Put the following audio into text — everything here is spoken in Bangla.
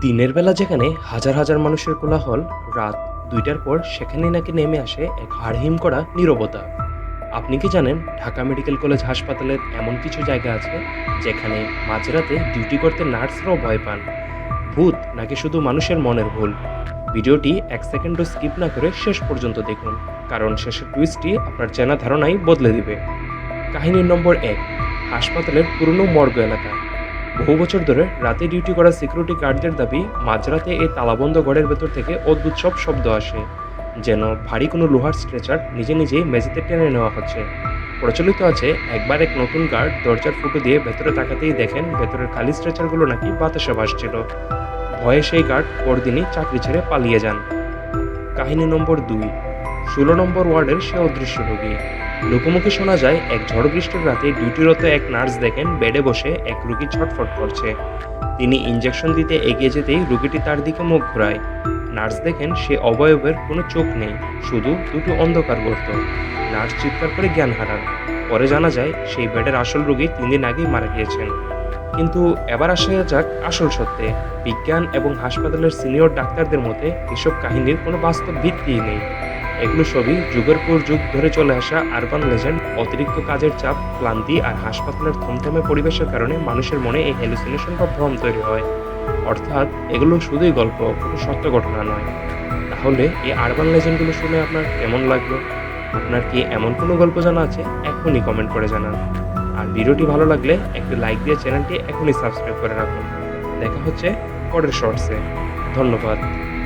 দিনের বেলা যেখানে হাজার হাজার মানুষের কোলাহল, রাত ২টার পর সেখানে নাকি নেমে আসে এক হাড়হিম করা নীরবতা। আপনি কি জানেন ঢাকা মেডিকেল কলেজ হাসপাতালের এমন কিছু জায়গা আছে যেখানে মাঝরাতে ডিউটি করতে নার্সরাও ভয় পান? ভূত নাকি শুধু মানুষের মনের ভুল? ভিডিওটি ১ সেকেন্ডও স্কিপ না করে শেষ পর্যন্ত দেখুন, কারণ শেষের টুইস্টটি আপনার চেনা ধারণাই বদলে দিবে। কাহিনী নম্বর ১, হাসপাতালের পুরনো মর্গ এলাকা। বহু বছর ধরে রাতে ডিউটি করা সিকিউরিটি গার্ডদের দাবি, মাঝরাতে এই তালাবন্ধ ঘরের ভেতর থেকে অদ্ভুত সব শব্দ আসে, যেন ভারী কোনো লোহার স্ট্রেচার নিজে নিজেই মেঝেতে টেনে নেওয়া হচ্ছে। প্রচলিত আছে, একবার এক নতুন গার্ড দরজার ফুটো দিয়ে ভেতরে তাকাতেই দেখেন ভেতরের খালি স্ট্রেচারগুলো নাকি বাতাসে ভাসছিল। ভয়ে সেই গার্ড পরদিনই চাকরি ছেড়ে পালিয়ে যান। কাহিনী নম্বর ২, ১৬ নম্বর ওয়ার্ডের সে অদৃশ্য রোগী। লোকমুখে শোনা যায়, এক ঝড় বৃষ্টির রাতে ডিউটিরত এক নার্স দেখেন বেডে বসে এক রোগী ছটফট করছে। তিনি ইঞ্জেকশন দিতে এগিয়ে যেতেই রোগীটি তার দিকে মুখ ঘোরায়। নার্স দেখেন সে অবয়বের কোনো চোখ নেই, শুধু দুটো অন্ধকার গর্ত। নার্স চিৎকার করে জ্ঞান হারান। পরে জানা যায় সেই বেডের আসল রোগী ৩ দিন আগেই মারা গিয়েছেন। কিন্তু এবার আসা যাক আসল সত্যে। বিজ্ঞান এবং হাসপাতালের সিনিয়র ডাক্তারদের মতে এসব কাহিনীর কোনো বাস্তব ভিত্তিই নেই। এগুলো সবই যুগের পর যুগ ধরে চলে আসা আরবান লেজেন্ড। অতিরিক্ত কাজের চাপ, ক্লান্তি আর হাসপাতালের থমথমে পরিবেশের কারণে মানুষের মনে এই হ্যালুসিনেশন বা ভ্রম তৈরি হয়। অর্থাৎ এগুলো শুধুই গল্প, কোনো সত্য ঘটনা নয়। তাহলে এই আরবান লেজেন্ডগুলো শুনে আপনার কেমন লাগলো? আপনার কি এমন কোনো গল্প জানা আছে? এখনই কমেন্ট করে জানান। আর ভিডিওটি ভালো লাগলে একটু লাইক দিয়ে চ্যানেলটি এখনই সাবস্ক্রাইব করে রাখুন। দেখা হচ্ছে পরের শর্টসে। ধন্যবাদ।